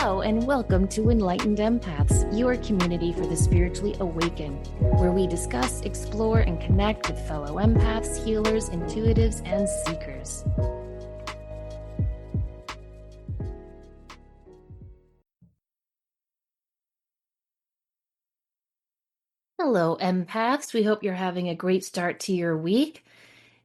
Hello, and welcome to Enlightened Empaths, your community for the spiritually awakened, where we discuss, explore, and connect with fellow empaths, healers, intuitives, and seekers. Hello, empaths. We hope you're having a great start to your week.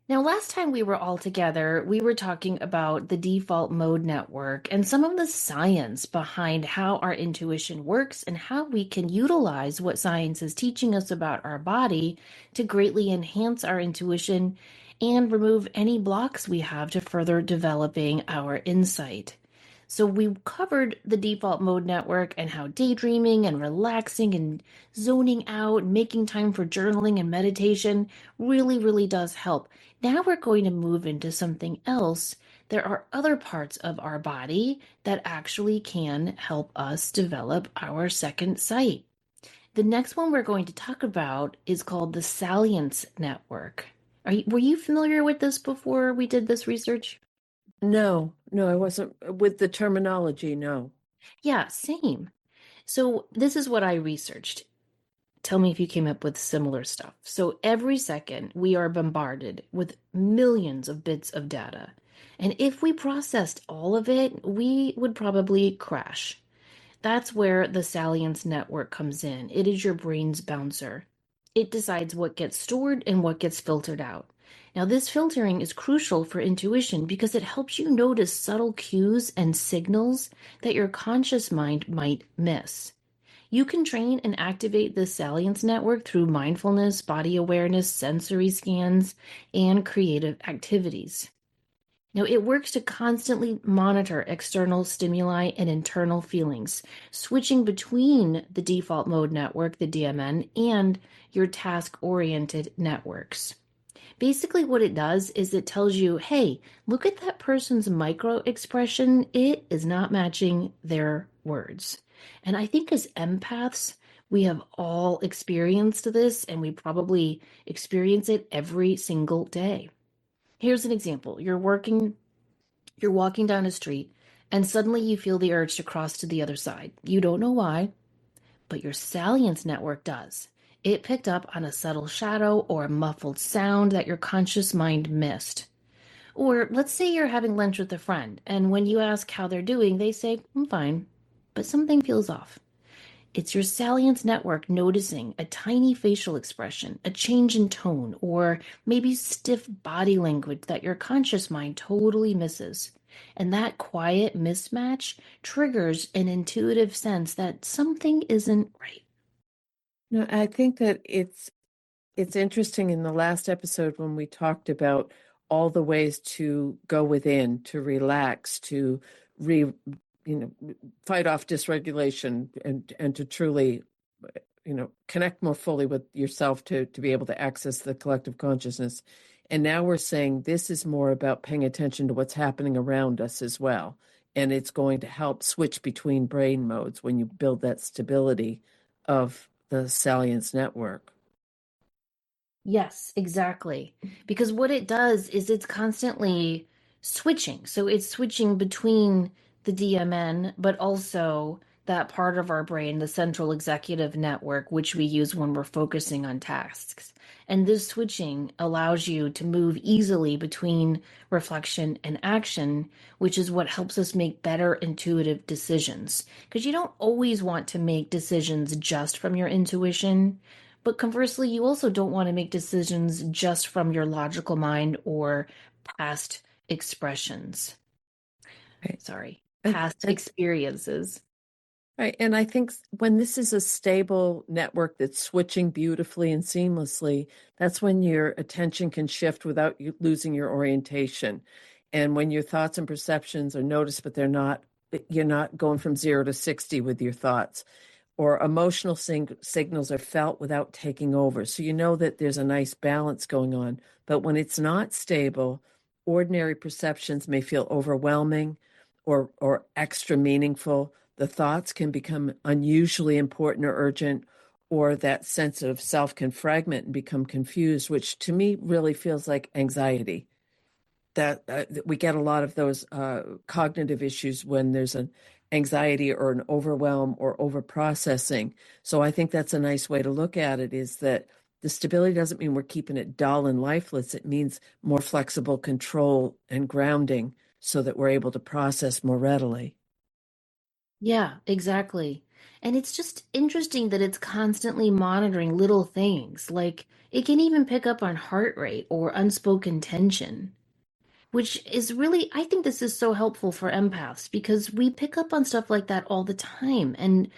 Now, last time we were all together, we were talking about the default mode network and some of the science behind how our intuition works and how we can utilize what science is teaching us about our body to greatly enhance our intuition and remove any blocks we have to further developing our insight. So we covered the default mode network and how daydreaming and relaxing and zoning out, making time for journaling and meditation really does help. Now we're going to move into something else. There are other parts of our body that actually can help us develop our second sight. The next one we're going to talk about is called the Salience network. Were you familiar with this before we did this research? No, I wasn't with the terminology, no. Yeah, same. So this is what I researched. Tell me if you came up with similar stuff. So every second, we are bombarded with millions of bits of data. And if we processed all of it, we would probably crash. That's where the Salience network comes in. It is your brain's bouncer. It decides what gets stored and what gets filtered out. Now, this filtering is crucial for intuition because it helps you notice subtle cues and signals that your conscious mind might miss. You can train and activate the Salience network through mindfulness, body awareness, sensory scans, and creative activities. Now, it works to constantly monitor external stimuli and internal feelings, switching between the default mode network, the DMN, and your task-oriented networks. Basically, what it does is it tells you, hey, look at that person's micro expression. It is not matching their words. And I think as empaths, we have all experienced this, and we probably experience it every single day. Here's an example. You're walking down a street, and suddenly you feel the urge to cross to the other side. You don't know why, but your Salience network does. It picked up on a subtle shadow or a muffled sound that your conscious mind missed. Or let's say you're having lunch with a friend, and when you ask how they're doing, they say, I'm fine, but something feels off. It's your Salience network noticing a tiny facial expression, a change in tone, or maybe stiff body language that your conscious mind totally misses. And that quiet mismatch triggers an intuitive sense that something isn't right. No, I think that it's interesting in the last episode when we talked about all the ways to go within, to relax, to fight off dysregulation and to truly connect more fully with yourself to be able to access the collective consciousness. And now we're saying this is more about paying attention to what's happening around us as well. And it's going to help switch between brain modes when you build that stability of the Salience network. Yes, exactly. Because what it does is it's constantly switching. So it's switching between the DMN, but also that part of our brain, the central executive network, which we use when we're focusing on tasks. And this switching allows you to move easily between reflection and action, which is what helps us make better intuitive decisions. Because you don't always want to make decisions just from your intuition. But conversely, you also don't want to make decisions just from your logical mind or past expressions. Right. Sorry, And, past and experiences. right. And I think when this is a stable network that's switching beautifully and seamlessly, that's when your attention can shift without you losing your orientation. And when your thoughts and perceptions are noticed, but you're not going from 0 to 60 with your thoughts, or emotional signals are felt without taking over. So you know that there's a nice balance going on. But when it's not stable, ordinary perceptions may feel overwhelming or extra meaningful. The thoughts can become unusually important or urgent, or that sense of self can fragment and become confused, which to me really feels like anxiety. that we get a lot of those cognitive issues when there's an anxiety or an overwhelm or over processing. So I think that's a nice way to look at it, is that the stability doesn't mean we're keeping it dull and lifeless. It means more flexible control and grounding so that we're able to process more readily. Yeah, exactly. And it's just interesting that it's constantly monitoring little things. Like it can even pick up on heart rate or unspoken tension, which is really, I think this is so helpful for empaths because we pick up on stuff like that all the time. And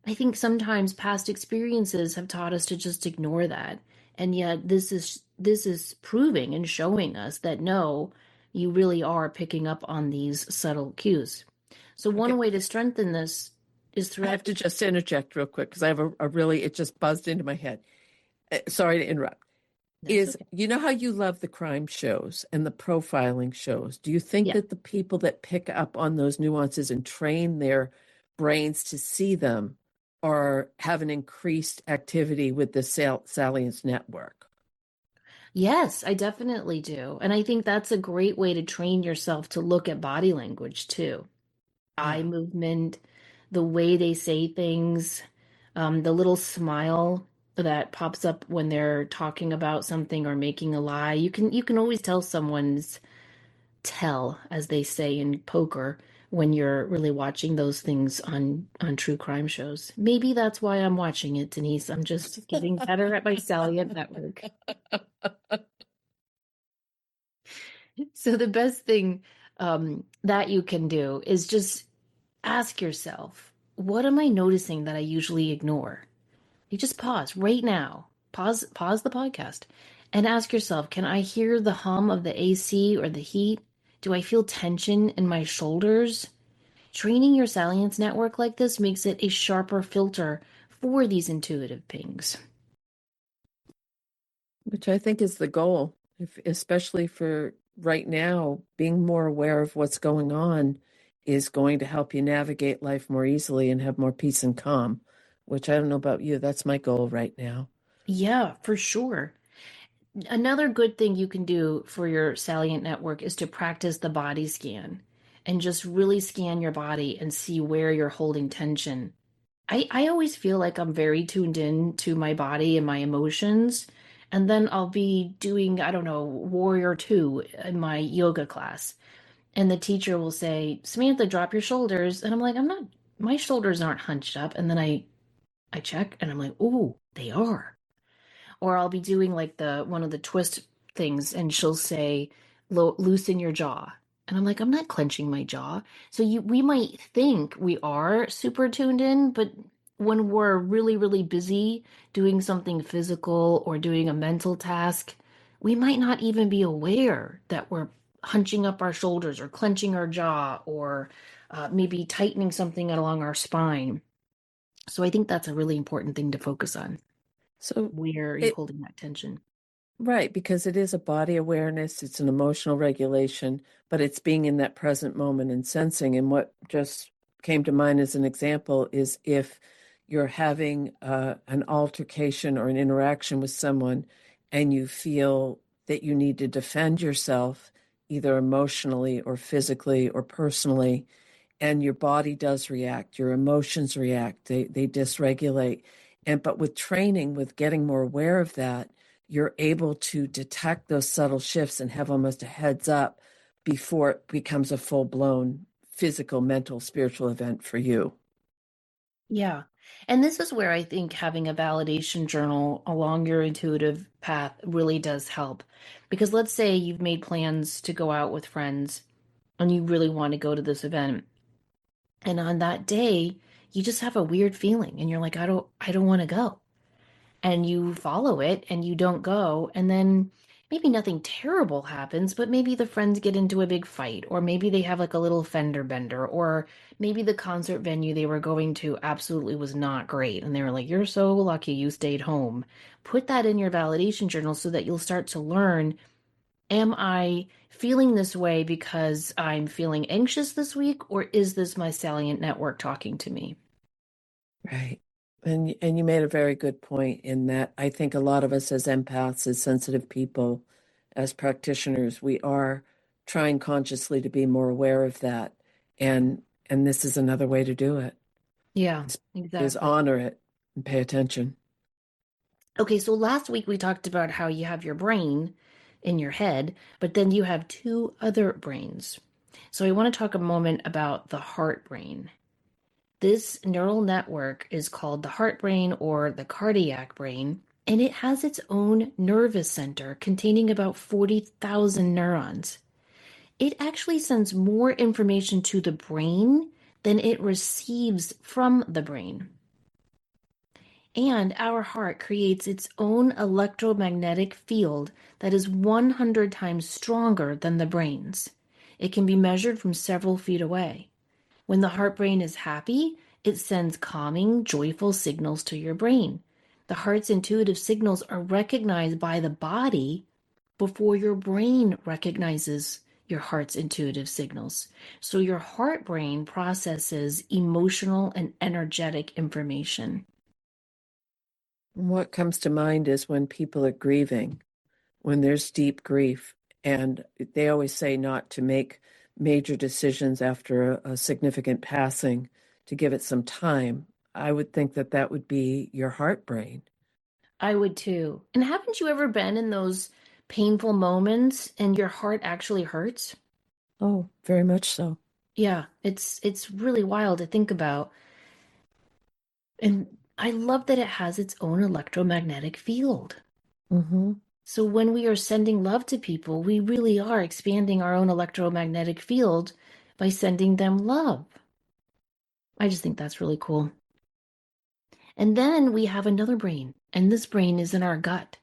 I think sometimes past experiences have taught us to just ignore that. And yet this is proving and showing us that no, you really are picking up on these subtle cues. So one Okay. way to strengthen this is I throughout. have to just interject real quick because I have a really, it just buzzed into my head. Sorry to interrupt. That's Is okay. you know how you love the crime shows and the profiling shows? Do you think Yeah. that the people that pick up on those nuances and train their brains to see them or have an increased activity with the Salience network? Yes, I definitely do. And I think that's a great way to train yourself to look at body language too. Eye Yeah. movement, the way they say things, the little smile that pops up when they're talking about something or making a lie. You can always tell someone's tell, as they say in poker, when you're really watching those things on true crime shows. Maybe that's why I'm watching it, Denise. I'm just getting better at my Salient network. So the best thing that you can do is just ask yourself, what am I noticing that I usually ignore? You just pause right now. Pause the podcast and ask yourself, can I hear the hum of the AC or the heat? Do I feel tension in my shoulders? Training your salience network like this makes it a sharper filter for these intuitive pings. Which I think is the goal, if, especially for right now, being more aware of what's going on is going to help you navigate life more easily and have more peace and calm, which I don't know about you. That's my goal right now. Yeah, for sure. Another good thing you can do for your salient network is to practice the body scan and just really scan your body and see where you're holding tension. I always feel like I'm very tuned in to my body and my emotions. And then I'll be doing, I don't know, Warrior 2 in my yoga class. And the teacher will say, Samantha, drop your shoulders. And I'm like, I'm not, my shoulders aren't hunched up. And then I check and I'm like, ooh, they are. Or I'll be doing like the one of the twist things and she'll say loosen your jaw, and I'm like, I'm not clenching my jaw. So we might think we are super tuned in, but when we're really busy doing something physical or doing a mental task, we might not even be aware that we're hunching up our shoulders or clenching our jaw or maybe tightening something along our spine. So I think that's a really important thing to focus on. So Where are you it holding that tension? right, because it is a body awareness, it's an emotional regulation, but it's being in that present moment and sensing. And what just came to mind as an example is if you're having an altercation or an interaction with someone and you feel that you need to defend yourself, either emotionally or physically or personally, and your body does react, your emotions react, they dysregulate. And but with training, with getting more aware of that, you're able to detect those subtle shifts and have almost a heads up before it becomes a full-blown physical, mental, spiritual event for you. Yeah. And this is where I think having a validation journal along your intuitive path really does help. Because let's say you've made plans to go out with friends and you really want to go to this event. And on that day, you just have a weird feeling and you're like, I don't want to go, and you follow it and you don't go, and then maybe nothing terrible happens, but maybe the friends get into a big fight, or maybe they have like a little fender bender, or maybe the concert venue they were going to absolutely was not great and they were like, you're so lucky you stayed home. Put that in your validation journal so that you'll start to learn, am I feeling this way because I'm feeling anxious this week, or is this my salient network talking to me? Right. And you made a very good point in that I think a lot of us as empaths, as sensitive people, as practitioners, we are trying consciously to be more aware of that. And this is another way to do it Yeah, is exactly. honor it and pay attention. Okay, so last week we talked about how you have your brain in your head, but then you have two other brains. So I want to talk a moment about the heart brain. This neural network is called the heart brain or the cardiac brain, and it has its own nervous center containing about 40,000 neurons. It actually sends more information to the brain than it receives from the brain. And our heart creates its own electromagnetic field that is 100 times stronger than the brain's. It can be measured from several feet away. When the heart brain is happy, it sends calming, joyful signals to your brain. The heart's intuitive signals are recognized by the body before your brain recognizes your heart's intuitive signals. So your heart brain processes emotional and energetic information. What comes to mind is when people are grieving, when there's deep grief, and they always say not to make major decisions after a significant passing, to give it some time. I would think that that would be your heart brain. I would too. And haven't you ever been in those painful moments and your heart actually hurts? Oh, very much so. Yeah, it's really wild to think about. And I love that it has its own electromagnetic field. Mm-hmm. So when we are sending love to people, we really are expanding our own electromagnetic field by sending them love. I just think that's really cool. And then we have another brain, and this brain is in our gut.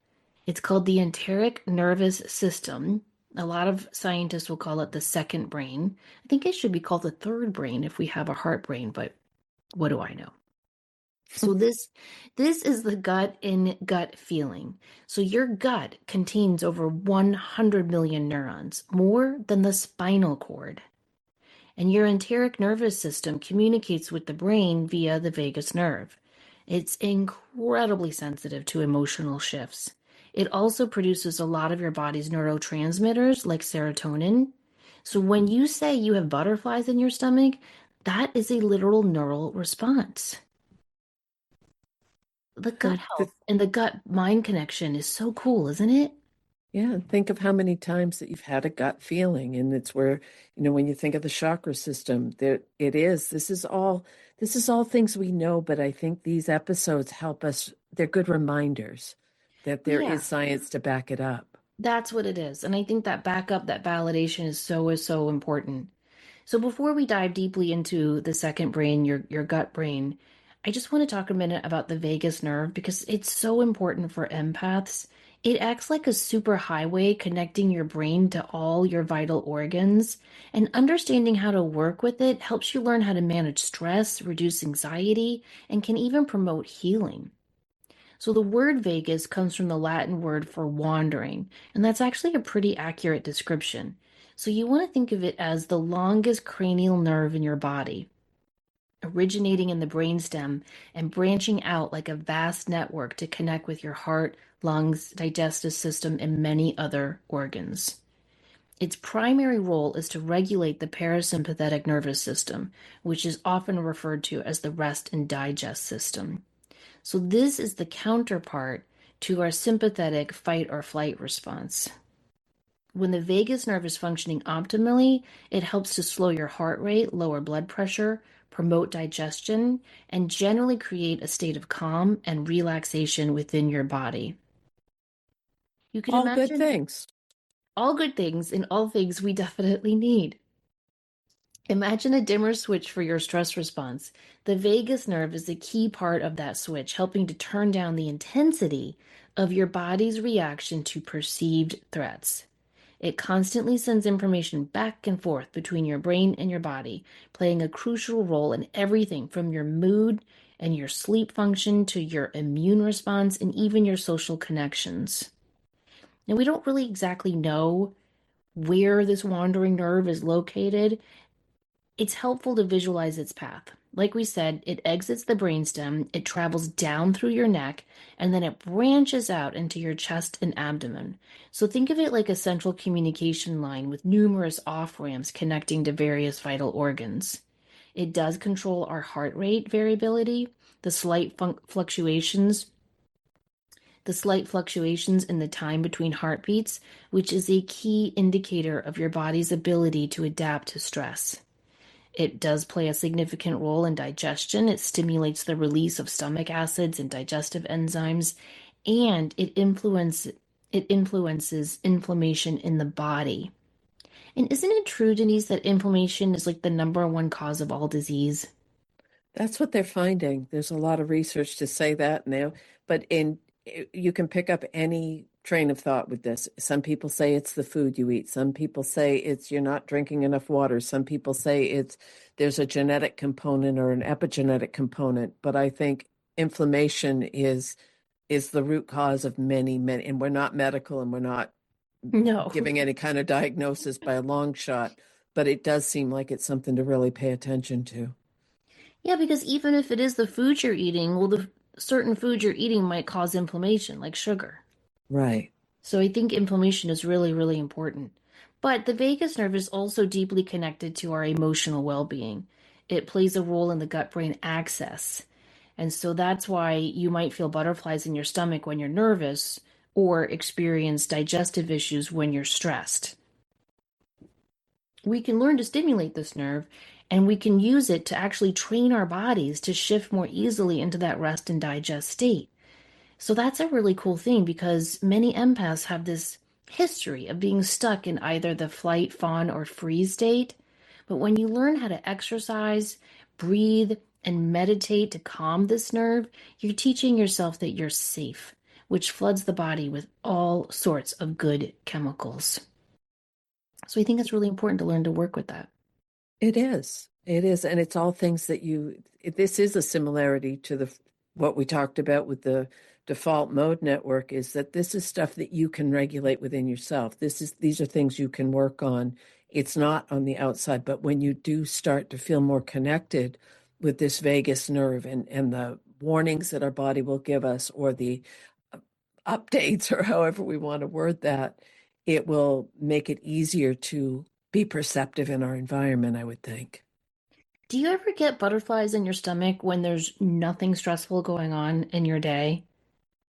It's called the enteric nervous system. A lot of scientists will call it the second brain. I think it should be called the third brain if we have a heart brain, but what do I know? So this is the gut in gut feeling. So your gut contains over 100 million neurons, more than the spinal cord. And your enteric nervous system communicates with the brain via the vagus nerve. It's incredibly sensitive to emotional shifts. It also produces a lot of your body's neurotransmitters like serotonin. So when you say you have butterflies in your stomach, that is a literal neural response. The gut And health and the gut mind connection is so cool, isn't it? yeah, and think of how many times that you've had a gut feeling, and it's where, when you think of the chakra system, there it is. This is all things we know, but I think these episodes help us. They're good reminders that there is Yeah. science to back it up. That's what it is. And I think that backup, that validation is so important. So before we dive deeply into the second brain, your gut brain, I just want to talk a minute about the vagus nerve because it's so important for empaths. It acts like a super highway connecting your brain to all your vital organs, and understanding how to work with it helps you learn how to manage stress, reduce anxiety, and can even promote healing. So the word vagus comes from the Latin word for wandering, and that's actually a pretty accurate description. So you want to think of it as the longest cranial nerve in your body, originating in the brainstem and branching out like a vast network to connect with your heart, lungs, digestive system, and many other organs. Its primary role is to regulate the parasympathetic nervous system, which is often referred to as the rest and digest system. So, this is the counterpart to our sympathetic fight or flight response. When the vagus nerve is functioning optimally, it helps to slow your heart rate, lower blood pressure, promote digestion, and generally create a state of calm and relaxation within your body. You can All good imagine things. all good things and all things we definitely need. Imagine a dimmer switch for your stress response. The vagus nerve is a key part of that switch, helping to turn down the intensity of your body's reaction to perceived threats. It constantly sends information back and forth between your brain and your body, playing a crucial role in everything from your mood and your sleep function to your immune response and even your social connections. Now, we don't really exactly know where this wandering nerve is located. It's helpful to visualize its path. Like we said, it exits the brainstem, it travels down through your neck, and then it branches out into your chest and abdomen. So think of it like a central communication line with numerous off ramps connecting to various vital organs. It does control our heart rate variability, the slight fluctuations, the slight fluctuations in the time between heartbeats, which is a key indicator of your body's ability to adapt to stress. It does play a significant role in digestion. It stimulates the release of stomach acids and digestive enzymes, and it influences inflammation in the body. And isn't it true, Denise, that inflammation is like the number one cause of all disease? That's what they're finding. There's a lot of research to say that now, but you can pick up any train of thought with this. Some people say it's the food you eat. Some people say it's you're not drinking enough water. Some people say it's there's a genetic component or an epigenetic component. But I think inflammation is the root cause of many, and we're not medical and we're not No. giving any kind of diagnosis by a long shot, but it does seem like it's something to really pay attention to. Yeah, because even if it is the food you're eating, well, the certain food you're eating might cause inflammation, like sugar. Right. So I think inflammation is really, really important. But the vagus nerve is also deeply connected to our emotional well-being. It plays a role in the gut-brain axis. And so that's why you might feel butterflies in your stomach when you're nervous or experience digestive issues when you're stressed. We can learn to stimulate this nerve and we can use it to actually train our bodies to shift more easily into that rest and digest state. So that's a really cool thing because many empaths have this history of being stuck in either the flight, fawn, or freeze state. But when you learn how to exercise, breathe, and meditate to calm this nerve, you're teaching yourself that you're safe, which floods the body with all sorts of good chemicals. So I think it's really important to learn to work with that. It is. It is. And it's all things that this is a similarity to what we talked about with the default mode network is that this is stuff that you can regulate within yourself. These are things you can work on. It's not on the outside, but when you do start to feel more connected with this vagus nerve and the warnings that our body will give us or the updates or however we want to word that, it will make it easier to be perceptive in our environment, I would think. Do you ever get butterflies in your stomach when there's nothing stressful going on in your day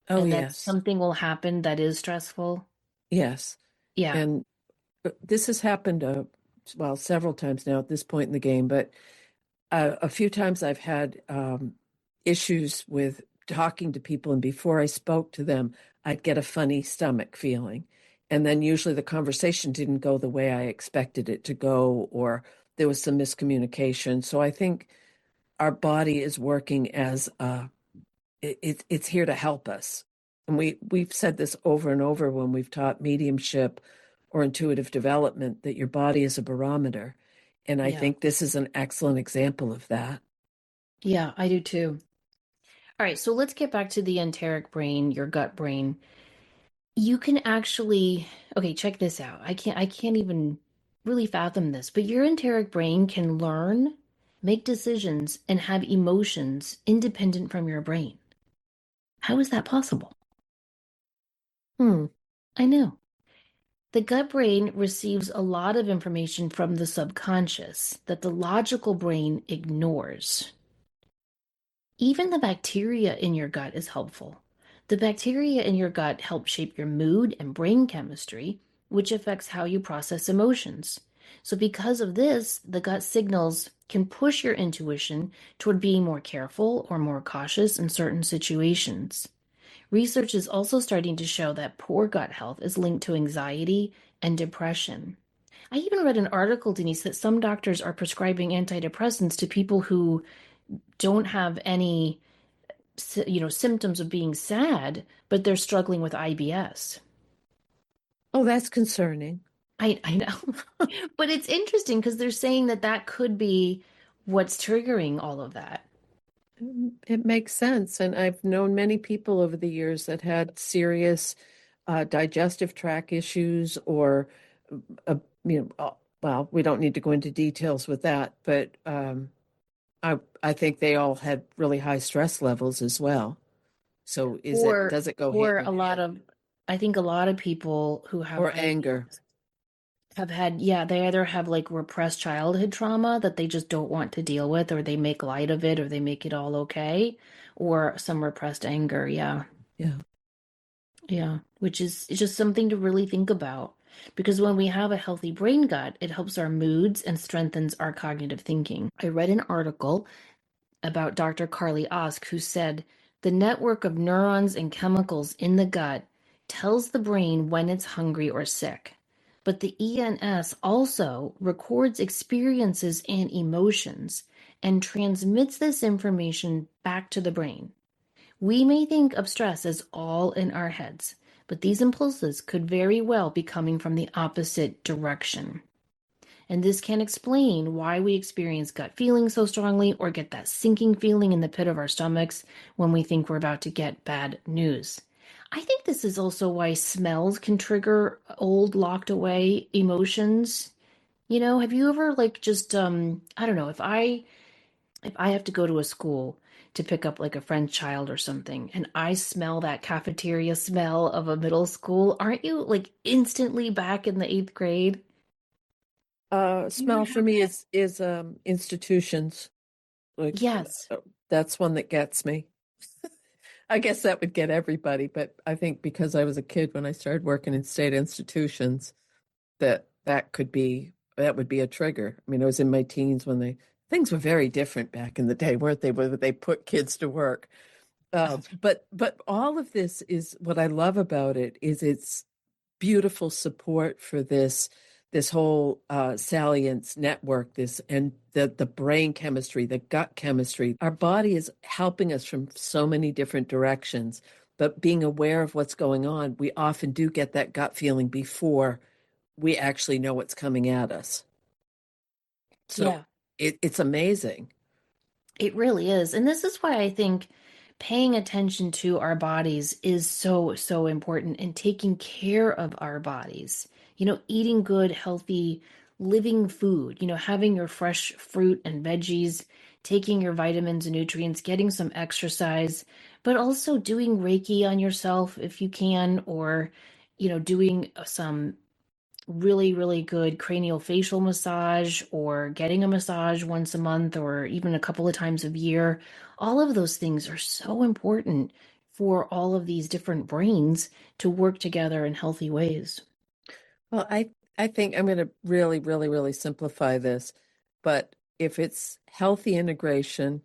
Oh, and that yes. something will happen that is stressful? Yes. Yeah, And this has happened, well, several times now at this point in the game, but a few times I've had issues with talking to people, and before I spoke to them, I'd get a funny stomach feeling. And then usually the conversation didn't go the way I expected it to go, or there was some miscommunication. So I think our body is working as it's here to help us. And we've said this over and over when we've taught mediumship or intuitive development that your body is a barometer. And I yeah, think this is an excellent example of that. yeah, I do too. All right, so let's get back to the enteric brain, your gut brain. You can actually, okay, check this out. I can't even really fathom this, but your enteric brain can learn, make decisions, and have emotions independent from your brain. How is that possible? Hmm. I know. The gut brain receives a lot of information from the subconscious that the logical brain ignores. Even the bacteria in your gut is helpful. The bacteria in your gut help shape your mood and brain chemistry, which affects how you process emotions. So, because of this, the gut signals can push your intuition toward being more careful or more cautious in certain situations. Research is also starting to show that poor gut health is linked to anxiety and depression. I even read an article, Denise, that some doctors are prescribing antidepressants to people who don't have any, symptoms of being sad, but they're struggling with IBS. Oh, that's concerning. I know, but it's interesting because they're saying that that could be what's triggering all of that. It makes sense. And I've known many people over the years that had serious digestive tract issues or, uh, well, we don't need to go into details with that, but I think they all had really high stress levels as well. So Or does it go hand or in a lot hand? of I think a lot of people who have Or IBS anger? have had, yeah, they either have like repressed childhood trauma that they just don't want to deal with, or they make light of it, or they make it all okay, or some repressed anger. Yeah. Yeah. Yeah. Which is it's just something to really think about. Because when we have a healthy brain gut, it helps our moods and strengthens our cognitive thinking. I read an article about Dr. Carly Osk, who said the network of neurons and chemicals in the gut tells the brain when it's hungry or sick. But the ENS also records experiences and emotions and transmits this information back to the brain. We may think of stress as all in our heads, but these impulses could very well be coming from the opposite direction. And this can explain why we experience gut feelings so strongly or get that sinking feeling in the pit of our stomachs when we think we're about to get bad news. I think this is also why smells can trigger old locked away emotions. Have you ever like just I don't know, if I have to go to a school to pick up like a friend's child or something and I smell that cafeteria smell of a middle school, aren't you like instantly back in the 8th grade? You ever Smell for have me that? is institutions. Like Yes. that's one that gets me. I guess that would get everybody, but I think because I was a kid when I started working in state institutions, that would be a trigger. I mean, I was in my teens when things were very different back in the day, weren't they? Where they put kids to work. But all of this is what I love about it is it's beautiful support for this whole salience network, this and the brain chemistry, the gut chemistry. Our body is helping us from so many different directions, but being aware of what's going on, we often do get that gut feeling before we actually know what's coming at us. So Yeah, it's amazing. it really is. And this is why I think paying attention to our bodies is so, so important and taking care of our bodies. Eating good, healthy, living food, having your fresh fruit and veggies, taking your vitamins and nutrients, getting some exercise, but also doing Reiki on yourself if you can, or, doing some really, really good cranial facial massage or getting a massage once a month or even a couple of times a year. All of those things are so important for all of these different brains to work together in healthy ways. Well, I think I'm going to really, really, really simplify this, but if it's healthy integration,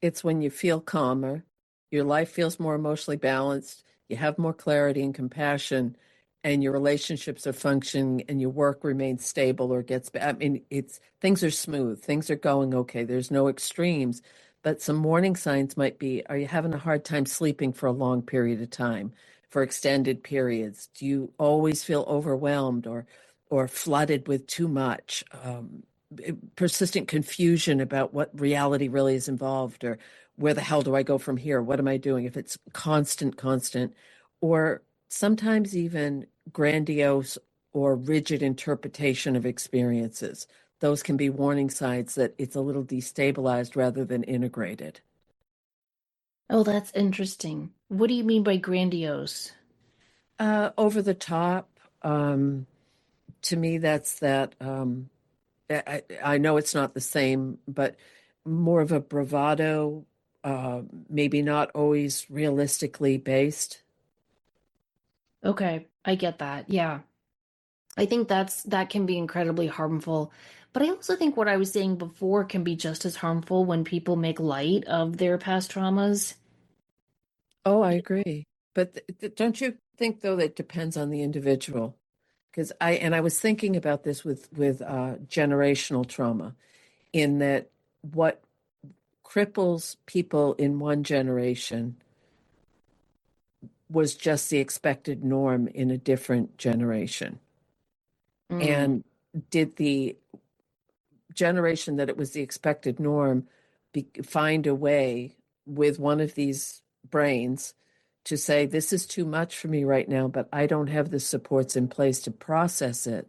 it's when you feel calmer, your life feels more emotionally balanced, you have more clarity and compassion, and your relationships are functioning and your work remains stable or gets I mean, it's things are smooth, things are going okay. There's no extremes, but some warning signs might be, are you having a hard time sleeping for a long period of time? For extended periods? Do you always feel overwhelmed or flooded with too much? Persistent confusion about what reality really is involved, or where the hell do I go from here? What am I doing? If it's constant, or sometimes even grandiose or rigid interpretation of experiences. Those can be warning signs that it's a little destabilized rather than integrated. Oh, that's interesting. What do you mean by grandiose? Over the top. To me, that's that. I know it's not the same, but more of a bravado, maybe not always realistically based. Okay, I get that. Yeah. I think that can be incredibly harmful. But I also think what I was saying before can be just as harmful when people make light of their past traumas. Oh, I agree. But don't you think, though, that depends on the individual? Because I was thinking about this with generational trauma, in that what cripples people in one generation was just the expected norm in a different generation. Mm. And did the generation that it was the expected norm find a way with one of these brains to say, this is too much for me right now, but I don't have the supports in place to process it?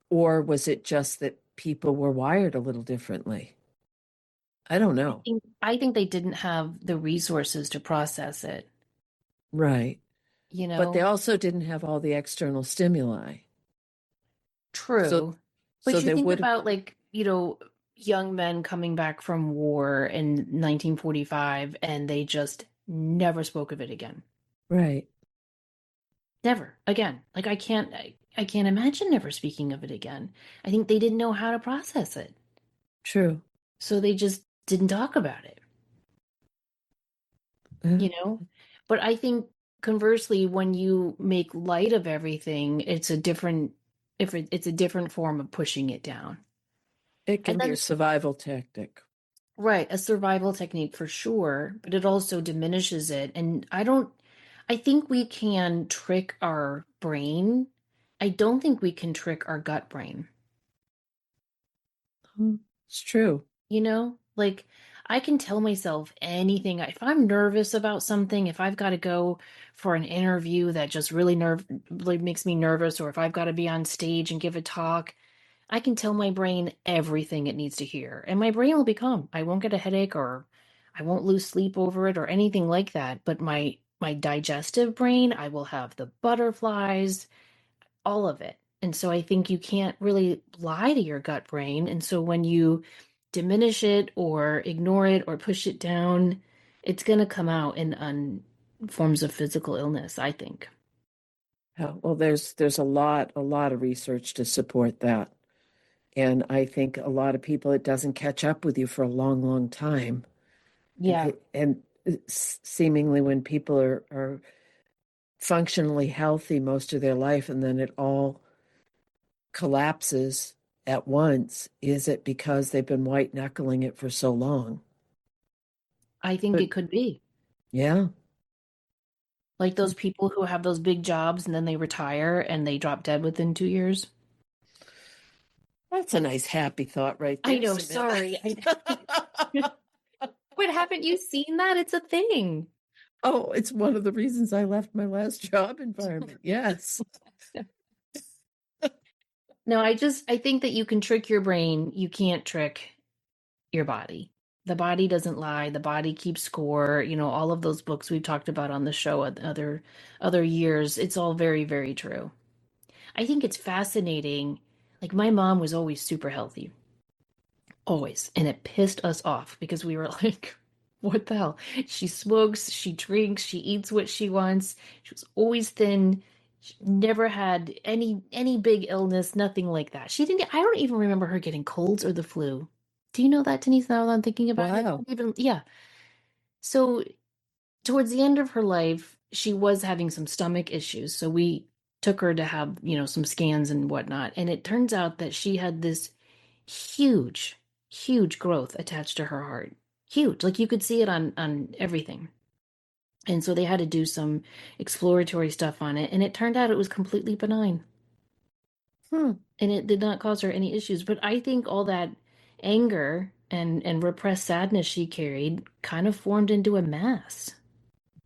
Or was it just that people were wired a little differently? I don't know. I think they didn't have the resources to process it, Right. you But they know? also didn't have all the external stimuli. So True. so But you they think would about like, young men coming back from war in 1945 and they just never spoke of it again. right. Never again. Like I can't imagine never speaking of it again. I think they didn't know how to process it. True. So they just didn't talk about it, Yeah. you know? But I think conversely, when you make light of everything, it's a different form of pushing it down. It And can be then a survival tactic. right, a survival technique for sure, but it also diminishes it. And I think we can trick our brain. I don't think we can trick our gut brain. It's true. Like I can tell myself anything. If I'm nervous about something, if I've got to go for an interview that just really makes me nervous, or if I've got to be on stage and give a talk, I can tell my brain everything it needs to hear, and my brain will be calm. I won't get a headache or I won't lose sleep over it or anything like that. But my digestive brain, I will have the butterflies, all of it. And so I think you can't really lie to your gut brain. And so when you diminish it or ignore it or push it down, it's going to come out in forms of physical illness, I think. Yeah, well, there's a lot of research to support that. And I think a lot of people, it doesn't catch up with you for a long, long time. Yeah, And seemingly when people are functionally healthy most of their life and then it all collapses at once, is it because they've been white knuckling it for so long? I think But it could be. yeah, Like those people who have those big jobs and then they retire and they drop dead within 2 years. that's a nice happy thought right I there, know, Samantha. sorry. But haven't you seen that? It's a thing. Oh, it's one of the reasons I left my last job environment. Yes. No, I think that you can trick your brain. You can't trick your body. The body doesn't lie. The body keeps score. All of those books we've talked about on the show other years. It's all very, very true. I think it's fascinating. Like my mom was always super healthy, always, and it pissed us off because we were like, "What the hell?" She smokes, she drinks, she eats what she wants. She was always thin. She never had any big illness, nothing like that. She didn't. I don't even remember her getting colds or the flu. Do you know that, Denise? Now that I'm thinking about it, Wow. even yeah. So towards the end of her life, she was having some stomach issues. So we took her to have, some scans and whatnot. And it turns out that she had this huge, huge growth attached to her heart. Huge. Like you could see it on everything. And so they had to do some exploratory stuff on it. And it turned out it was completely benign. Hmm. And it did not cause her any issues. But I think all that anger and repressed sadness she carried kind of formed into a mass.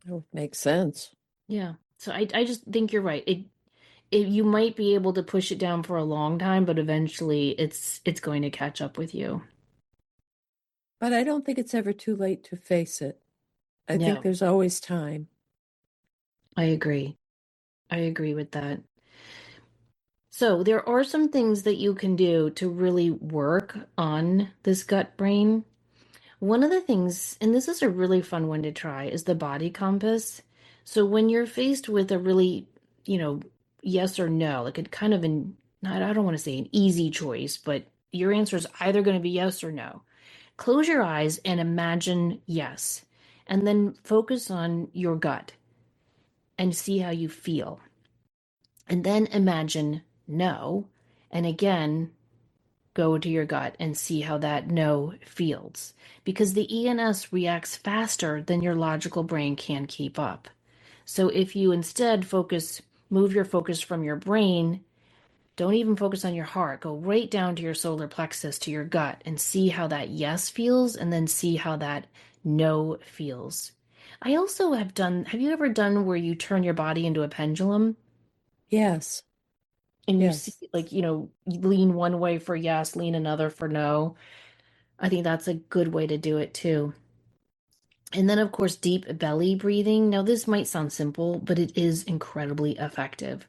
That makes sense. Yeah. So I just think you're right. You might be able to push it down for a long time, but eventually it's going to catch up with you. But I don't think it's ever too late to face it. I think No, there's always time. I agree. I agree with that. So there are some things that you can do to really work on this gut brain. One of the things, and this is a really fun one to try, is the body compass. So when you're faced with a really, you know, yes or no, like a kind of I don't want to say an easy choice, but your answer is either going to be yes or no. Close your eyes and imagine yes, and then focus on your gut and see how you feel. And then imagine no, and again, go to your gut and see how that no feels. Because the ENS reacts faster than your logical brain can keep up. So if you instead move your focus from your brain, don't even focus on your heart, go right down to your solar plexus, to your gut, and see how that yes feels, and then see how that no feels. Have you ever done where you turn your body into a pendulum? Yes. And you see, Yes. like, you lean one way for yes, lean another for no. I think that's a good way to do it too. And then, of course, deep belly breathing. Now, this might sound simple, but it is incredibly effective.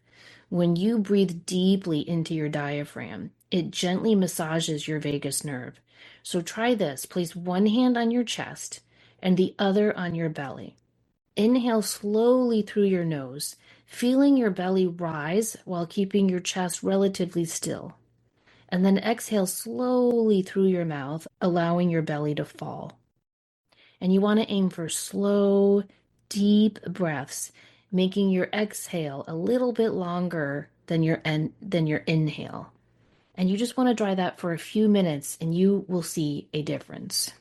When you breathe deeply into your diaphragm, it gently massages your vagus nerve. So try this. Place one hand on your chest and the other on your belly. Inhale slowly through your nose, feeling your belly rise while keeping your chest relatively still. And then exhale slowly through your mouth, allowing your belly to fall. And you want to aim for slow, deep breaths, making your exhale a little bit longer than your inhale. And you just want to try that for a few minutes and you will see a difference.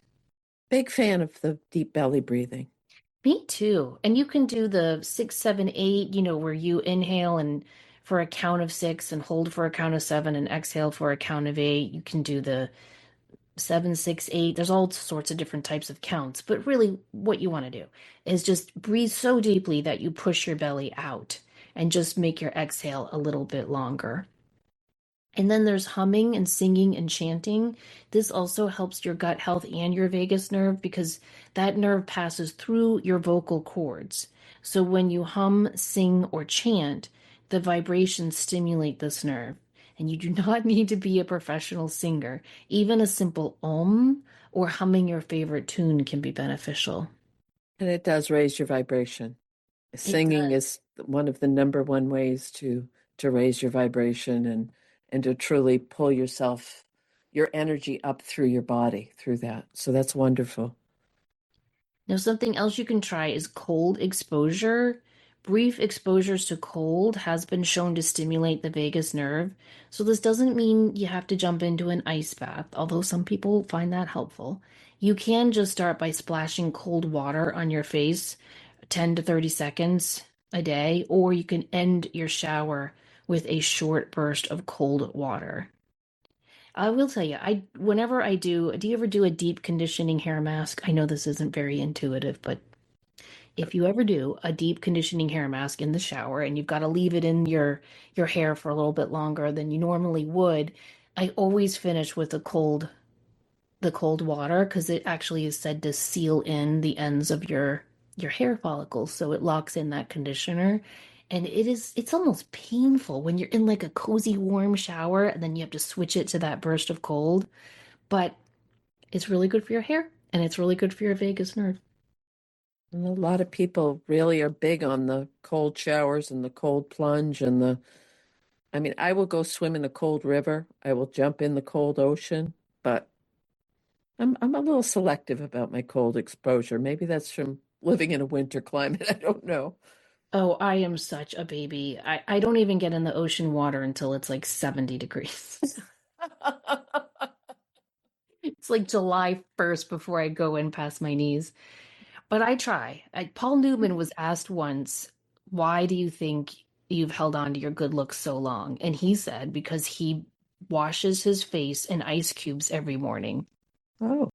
Big fan of the deep belly breathing. Me too. And you can do the 6, 7, 8, where you inhale and for a count of six and hold for a count of seven and exhale for a count of eight. You can do the 7, 6, 8. There's all sorts of different types of counts, but really what you want to do is just breathe so deeply that you push your belly out and just make your exhale a little bit longer. And then there's humming and singing and chanting. This also helps your gut health and your vagus nerve because that nerve passes through your vocal cords. So when you hum, sing, or chant, the vibrations stimulate this nerve. And you do not need to be a professional singer. Even a simple or humming your favorite tune can be beneficial. And it does raise your vibration. It Singing does. is one of the number one ways to raise your vibration and to truly pull your energy up through your body through that. So that's wonderful. Now, something else you can try is cold exposure. Brief exposures to cold has been shown to stimulate the vagus nerve. So, this doesn't mean you have to jump into an ice bath, although some people find that helpful. You can just start by splashing cold water on your face 10 to 30 seconds a day, or you can end your shower with a short burst of cold water. I will tell you, whenever do you ever do a deep conditioning hair mask? I know this isn't very intuitive, but if you ever do a deep conditioning hair mask in the shower and you've got to leave it in your hair for a little bit longer than you normally would, I always finish with the cold water because it actually is said to seal in the ends of your hair follicles so it locks in that conditioner. And it's almost painful when you're in like a cozy warm shower and then you have to switch it to that burst of cold, but it's really good for your hair and it's really good for your vagus nerve. And a lot of people really are big on the cold showers and the cold plunge and I mean, I will go swim in a cold river. I will jump in the cold ocean, but I'm a little selective about my cold exposure. Maybe that's from living in a winter climate. I don't know. Oh, I am such a baby. I don't even get in the ocean water until it's like 70 degrees. It's like July 1st before I go in past my knees. But I try. Paul Newman was asked once, why do you think you've held on to your good looks so long? And he said, because he washes his face in ice cubes every morning. Oh,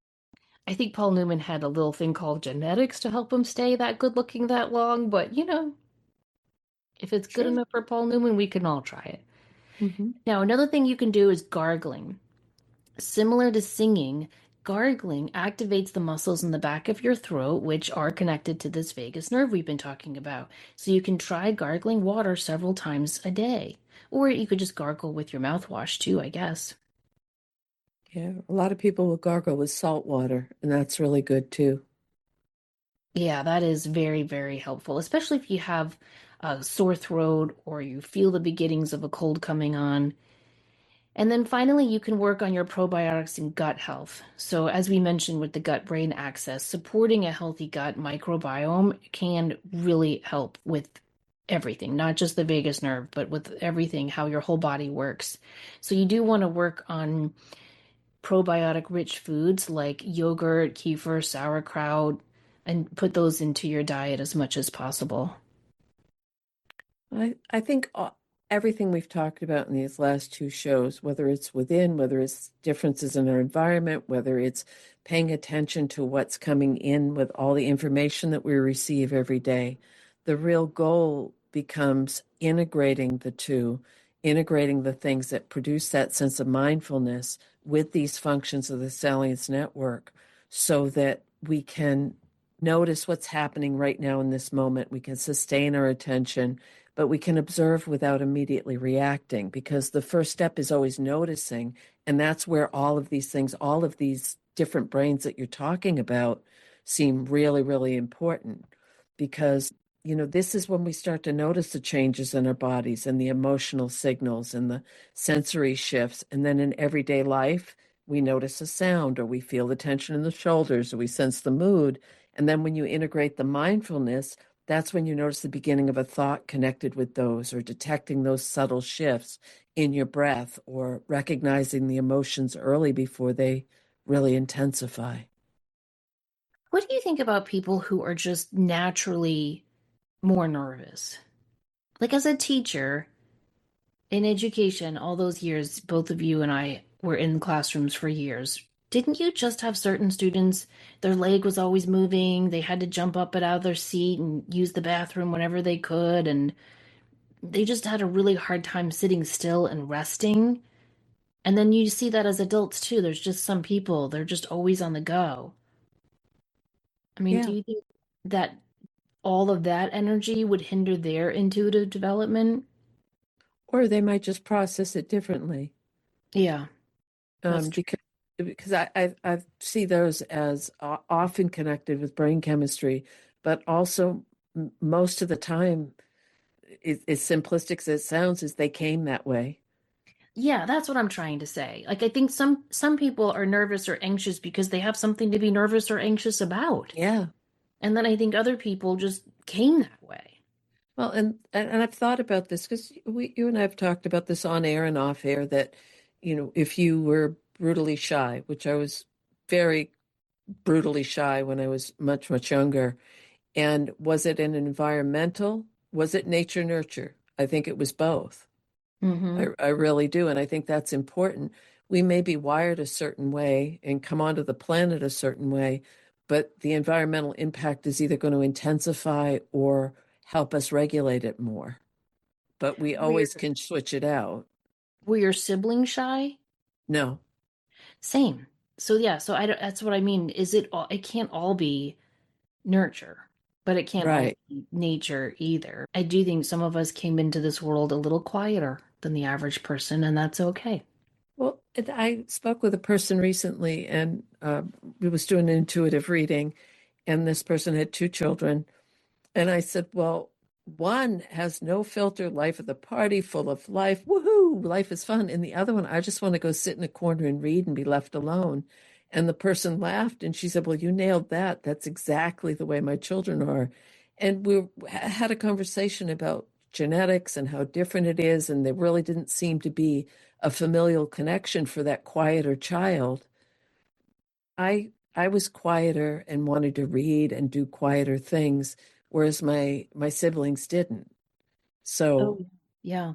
I think Paul Newman had a little thing called genetics to help him stay that good looking that long, but if it's good sure. enough for Paul Newman, we can all try it. Hmm. Now, another thing you can do is gargling. Similar to singing, gargling activates the muscles in the back of your throat, which are connected to this vagus nerve we've been talking about. So you can try gargling water several times a day. Or you could just gargle with your mouthwash too, I guess. Yeah, a lot of people will gargle with salt water, and that's really good too. Yeah, that is very, very helpful, especially if you have a sore throat or you feel the beginnings of a cold coming on. And then finally, you can work on your probiotics and gut health. So, as we mentioned with the gut brain axis, supporting a healthy gut microbiome can really help with everything, not just the vagus nerve, but with everything, how your whole body works. So, you do want to work on probiotic rich foods like yogurt, kefir, sauerkraut, and put those into your diet as much as possible. I think everything we've talked about in these last two shows, whether it's whether it's differences in our environment, whether it's paying attention to what's coming in with all the information that we receive every day, the real goal becomes integrating the two integrating the things that produce that sense of mindfulness with these functions of the Salience network so that we can notice what's happening right now in this moment. We can sustain our attention, but we can observe without immediately reacting, because the first step is always noticing. And that's where all of these things, all of these different brains that you're talking about seem really, really important, because this is when we start to notice the changes in our bodies and the emotional signals and the sensory shifts. And then in everyday life, we notice a sound, or we feel the tension in the shoulders, or we sense the mood. And then when you integrate the mindfulness, that's when you notice the beginning of a thought connected with those, or detecting those subtle shifts in your breath, or recognizing the emotions early before they really intensify. What do you think about people who are just naturally more nervous? Like as a teacher in education, all those years, both of you and I were in classrooms for years. Didn't you just have certain students, their leg was always moving, they had to jump up and out of their seat and use the bathroom whenever they could, and they just had a really hard time sitting still and resting? And then you see that as adults too. There's just some people, they're just always on the go. I mean, do Yeah. you think that all of that energy would hinder their intuitive development? Or they might just process it differently. Yeah, that's true. Because I see those as often connected with brain chemistry, but also most of the time, as simplistic as it sounds, is they came that way. Yeah, that's what I'm trying to say. Like I think some people are nervous or anxious because they have something to be nervous or anxious about. Yeah. And then I think other people just came that way. Well, and I've thought about this because you and I have talked about this on air and off air, that if you were brutally shy, which I was very brutally shy when I was much, much younger. And was it an environmental? Was it nature nurture? I think it was both. Mm-hmm. I really do. And I think that's important. We may be wired a certain way and come onto the planet a certain way, but the environmental impact is either going to intensify or help us regulate it more. But we always Were can switch it out. were your siblings shy? No, Same. So yeah, so I don't, that's what I mean. Is it all, it can't all be nurture, but it can't all right. be nature either. I do think some of us came into this world a little quieter than the average person, and that's okay. Well, I spoke with a person recently, and we was doing an intuitive reading, and this person had two children. And I said, well, one has no filter, life of the party, full of life. Woohoo, life is fun. And the other one, I just want to go sit in a corner and read and be left alone. And the person laughed and she said, well, you nailed that. That's exactly the way my children are. And we had a conversation about genetics and how different it is. And there really didn't seem to be a familial connection for that quieter child. I was quieter and wanted to read and do quieter things, whereas my siblings didn't. So Oh, yeah.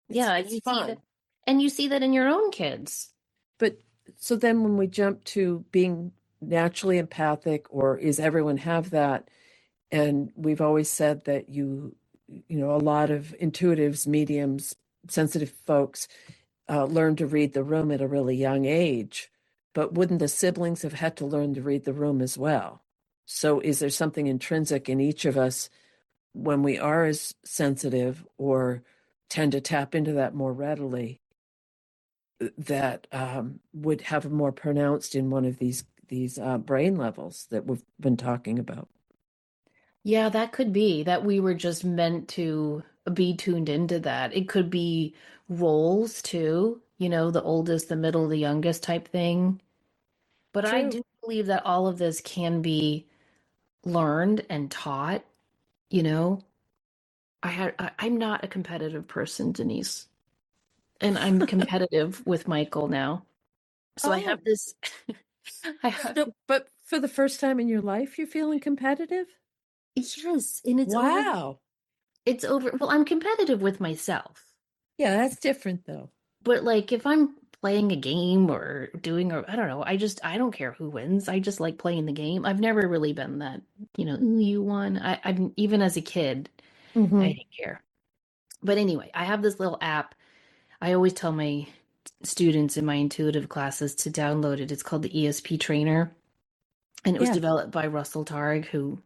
it's Yeah, it's you see that, fun. and you see that in your own kids. But so then when we jump to being naturally empathic, or is everyone have that? And we've always said that a lot of intuitives, mediums, sensitive folks learn to read the room at a really young age. But wouldn't the siblings have had to learn to read the room as well? So is there something intrinsic in each of us when we are as sensitive, or tend to tap into that more readily, that would have a more pronounced in one of these brain levels that we've been talking about? Yeah, that could be that we were just meant to be tuned into that. It could be roles too, the oldest, the middle, the youngest type thing. But I True. do believe that all of this can be learned and taught, you know. I'm not a competitive person, Denise, and I'm competitive with Michael now. So I have Oh, this I have so, but for the first time in your life, you're feeling competitive? yes, and Wow. it's over. Well, I'm competitive with myself. Yeah, that's different though. But like if I'm playing a game or doing or I don't know, I don't care who wins. I just like playing the game. I've never really been that, "Ooh, you won." I'm even as a kid, I Hmm. didn't care. But anyway, I have this little app. I always tell my students in my intuitive classes to download it. It's called the ESP Trainer, and it was Yeah. developed by Russell Targ, who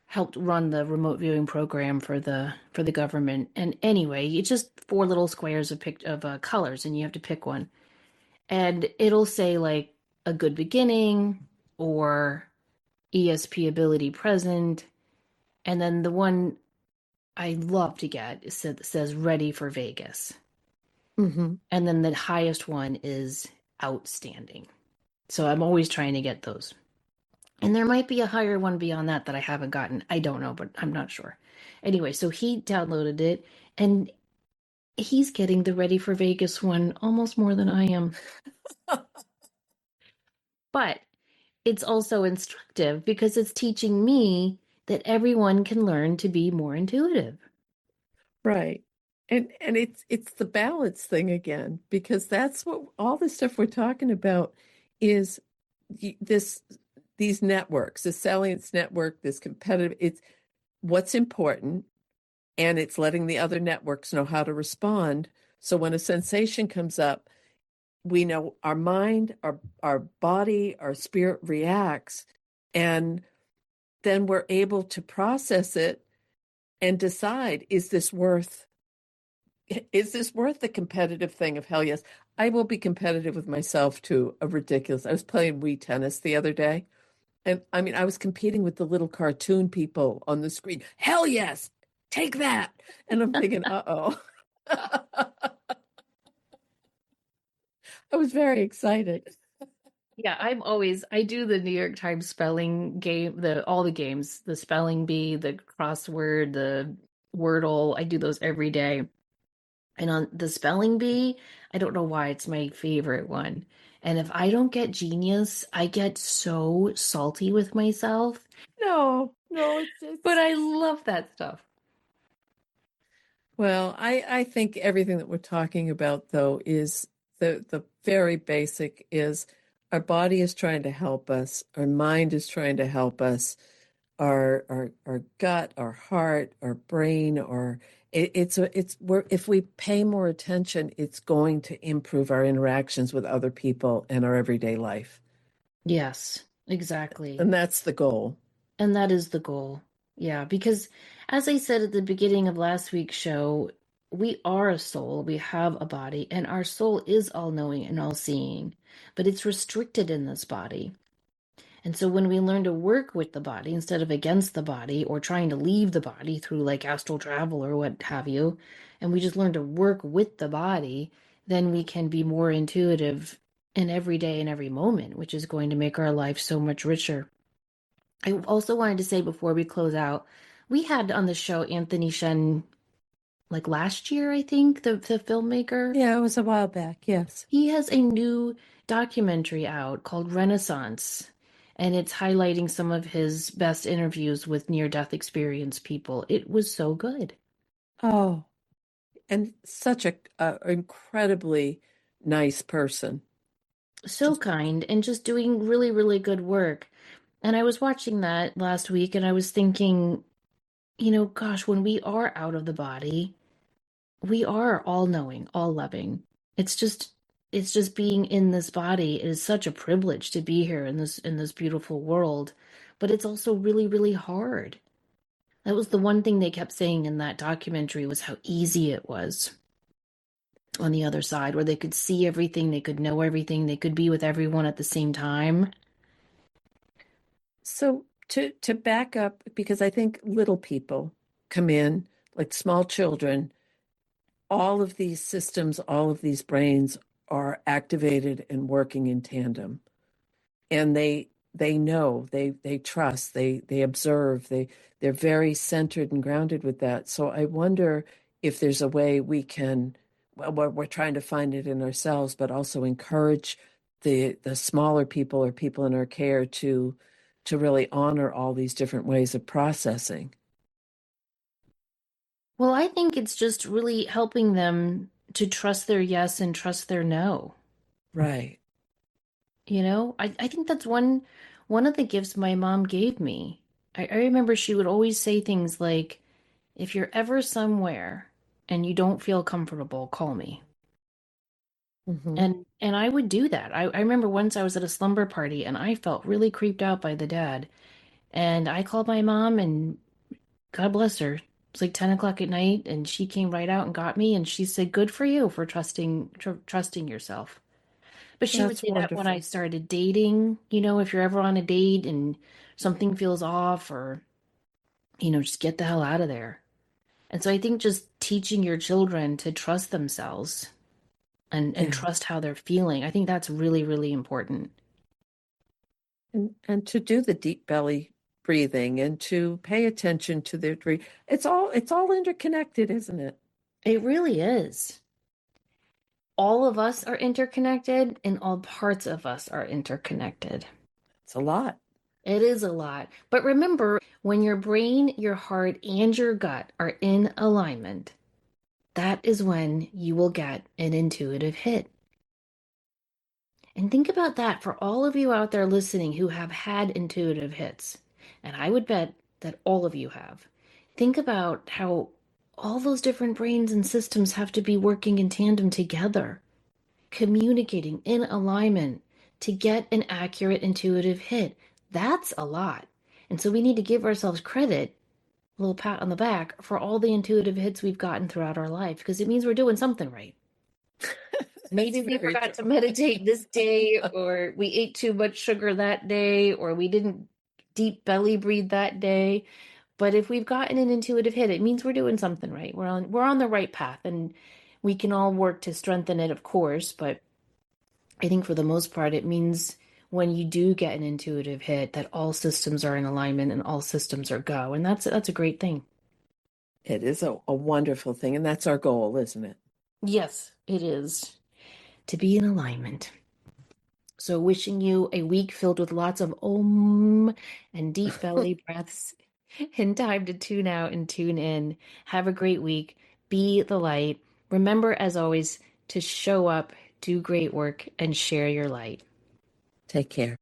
helped run the remote viewing program for the government. And anyway, it's just four little squares of colors, and you have to pick one, and it'll say like a good beginning or ESP ability present, and then the one I love to get says ready for Vegas, Hmm. and then the highest one is outstanding. So I'm always trying to get those. And there might be a higher one beyond that I haven't gotten. I don't know, but I'm not sure. Anyway, so he downloaded it and he's getting the Ready for Vegas one almost more than I am. But it's also instructive because it's teaching me that everyone can learn to be more intuitive. Right. And it's the balance thing again, because that's what all the stuff we're talking about is this these networks, the Salience network, this competitive, it's what's important, and it's letting the other networks know how to respond. So when a sensation comes up, we know our mind, our body, our spirit reacts, and then we're able to process it and decide, is this worth the competitive thing of hell yes. I will be competitive with myself too. A ridiculous. I was playing Wii tennis the other day. And I mean, I was competing with the little cartoon people on the screen. Hell yes, take that. And I'm thinking, uh-oh. I was very excited. Yeah, I do the New York Times spelling game, the all the games, the spelling bee, the crossword, the Wordle. I do those every day. And on the spelling bee, I don't know why it's my favorite one. And if I don't get genius, I get so salty with myself. No, no, But it's I love that stuff. well, I think everything that we're talking about though is the very basic is our body is trying to help us, our mind is trying to help us, our gut, our heart, our brain, or it's we're if we pay more attention, it's going to improve our interactions with other people and our everyday life. Yes, exactly. And that's the goal. And that is the goal. Yeah, because as I said at the beginning of last week's show, we are a soul, we have a body, and our soul is all knowing and all seeing, but it's restricted in this body. And so when we learn to work with the body instead of against the body or trying to leave the body through like astral travel or what have you, and we just learn to work with the body, then we can be more intuitive in every day and every moment, which is going to make our life so much richer. I also wanted to say before we close out, we had on the show Anthony Shen like last year, I think, the filmmaker. Yeah, it was a while back. Yes. He has a new documentary out called Renaissance, and it's highlighting some of his best interviews with near-death experience people. It was so good. Oh, and such a incredibly nice person. So Just kind and just doing really, really good work. And I was watching that last week and I was thinking, gosh, when we are out of the body, we are all knowing, all loving. It's just being in this body. It is such a privilege to be here in this beautiful world, but it's also really, really hard. That was the one thing they kept saying in that documentary was how easy it was on the other side, where they could see everything, they could know everything, they could be with everyone at the same time. so to back up, because I think little people come in, like small children, all of these systems, all of these brains are activated and working in tandem. And they know, they trust, they observe, they're very centered and grounded with that. So I wonder if there's a way we can, well, we're trying to find it in ourselves, but also encourage the smaller people or people in our care to really honor all these different ways of processing. Well, I think it's just really helping them to trust their yes and trust their no. Right. I think that's one of the gifts my mom gave me. I remember she would always say things like, if you're ever somewhere and you don't feel comfortable, call me. Hmm. And I would do that. I remember once I was at a slumber party and I felt really creeped out by the dad. And I called my mom and God bless her. It was like 10 o'clock at night and she came right out and got me and she said, "Good for you for trusting yourself." But she would That's say that when I wonderful. started dating, if you're ever on a date and something feels off or, just get the hell out of there. And so I think just teaching your children to trust themselves and Yeah. trust how they're feeling, I think that's really, really important. And to do the deep belly breathing and to pay attention to their breath. It's all interconnected, isn't it? It really is. All of us are interconnected and all parts of us are interconnected. It's a lot. It is a lot. But remember, when your brain, your heart, and your gut are in alignment, that is when you will get an intuitive hit. And think about that for all of you out there listening who have had intuitive hits. And I would bet that all of you have. Think about how all those different brains and systems have to be working in tandem together, communicating in alignment to get an accurate intuitive hit. That's a lot. And so we need to give ourselves credit, a little pat on the back, for all the intuitive hits we've gotten throughout our life because it means we're doing something right. That's Maybe we very forgot true. to meditate this day, or we ate too much sugar that day, or we didn't deep belly breathe that day. But if we've gotten an intuitive hit, it means we're doing something right. We're on the right path, and we can all work to strengthen it, of course. But I think for the most part, it means when you do get an intuitive hit, that all systems are in alignment and all systems are go, and that's a great thing. It is a wonderful thing, and that's our goal, isn't it? Yes, it is to be in alignment. So, wishing you a week filled with lots of om and deep belly breaths and time to tune out and tune in. Have a great week. Be the light. Remember, as always, to show up, do great work, and share your light. Take care.